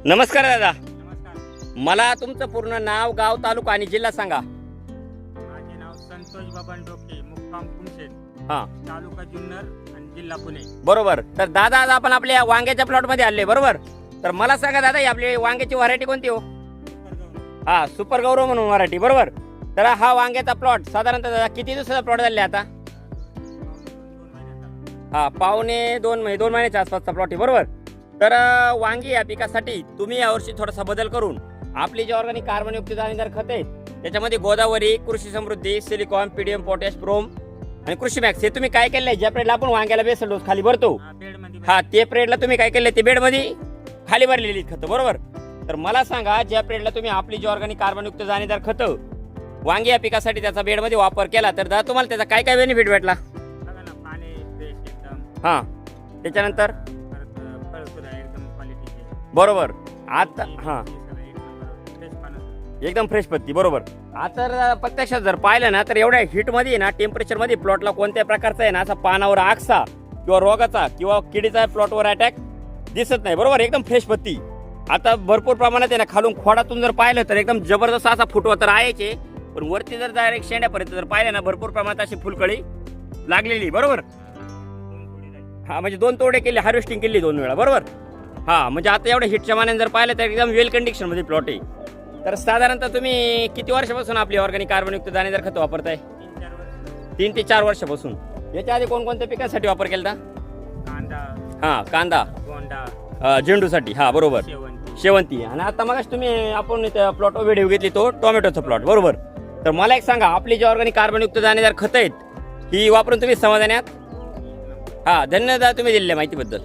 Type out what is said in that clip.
नमस्कार दादा, नमस्कार. मला तुमचं पूर्ण नाव, गाव, तालुका आणि जिल्हा सांगा. माझे नाव संतोष बाबन डोके, मुक्काम कुमशेत, हां, तालुका जुन्नर आणि जिल्हा पुणे. बरोबर. तर दादा, आज आपण आपल्या वांग्याच्या प्लॉट मध्ये आले, बरोबर. तर मला सांगा दादा, ही आपली वांग्याची व्हरायटी कोणती हो? हा, सुपर गौरव म्हणून व्हरायटी, बरोबर. तर हा वांग्याचा प्लॉट साधारणतः दादा किती दिवसाचा प्लॉट झाले आता? हा, पावणे 2 महिन्याच्या आसपासचा प्लॉट आहे, बरोबर. तर वांगी या पिकासाठी तुम्ही यावर्षी थोडासा बदल करून आपली जे ऑर्गॅनिक कार्बनयुक्त दाणेदार खत आहेत त्याच्यामध्ये गोदावरी, कृषी समृद्धी, सिलिकॉन, पीडीएम, पोटॅश, ब्रोम आणि कृषी मॅक्स हे तुम्ही काय केलंय? ज्या प्रेडला आपण वांग्याला बेसल डोस खाली भरतो, हा, ते प्रेडला तुम्ही काय केलंय? ते बेडमध्ये खाली भरलेली खतं, बरोबर. तर मला सांगा, ज्या प्रेडला तुम्ही आपली जी ऑर्गॅनिक कार्बनयुक्त दाणेदार खतं वांगी या पिकासाठी त्याचा बेडमध्ये वापर केला, तर दादा तुम्हाला त्याचा काय काय बेनिफिट भेटला? हा, त्याच्यानंतर बरोबर. आता हा, एकदम फ्रेश पत्ती, बरोबर. आता प्रत्यक्षात जर पाहिलं ना, तर एवढ्या हीटमध्ये ना, टेम्परेचरमध्ये प्लॉटला कोणत्या प्रकारचा आहे ना, असा पानावर आगसा किंवा रोगाचा किंवा किडीचा प्लॉटवर अटॅक दिसत नाही, बरोबर. एकदम फ्रेश पत्ती. आता भरपूर प्रमाणात आहे ना, खालून खोडातून जर पाहिलं तर एकदम जबरदस्त असा फुटवा तर आहेच, पण वरती जर डायरेक्ट शेंड्यापर्यंत जर पाहिलं ना, भरपूर प्रमाणात अशी फुलकळी लागलेली, बरोबर. हा, म्हणजे 2 तोडे केले, हार्वेस्टिंग केली 2 वेळा, बरोबर. हा, म्हणजे आता एवढ्या हिटच्या मानाने जर पाहिलं तर एकदम वेल कंडिशन मध्ये प्लॉट आहे. तर साधारणतः तुम्ही किती वर्षापासून आपली ऑर्गॅनिक कार्बनयुक्त दाणेदार खत वापरताय? 3 ते 4 वर्षापासून. याच्या आधी कोणकोणत्या पिकांसाठी वापर केला? कांदा, हा, कांदा, गोंडा, झेंडूसाठी, हा, बरोबर, शेवंती. आणि आता मग तुम्ही आपण प्लॉट व्हिडिओ घेतली तो टोमॅटोचा प्लॉट, बरोबर. तर मला एक सांगा, आपली जी ऑर्गॅनिक कार्बनयुक्त दाणेदार खत आहेत ही वापरून तुम्ही समाधानी आहात? हा, धन्यवाद तुम्ही दिलेल्या माहितीबद्दल.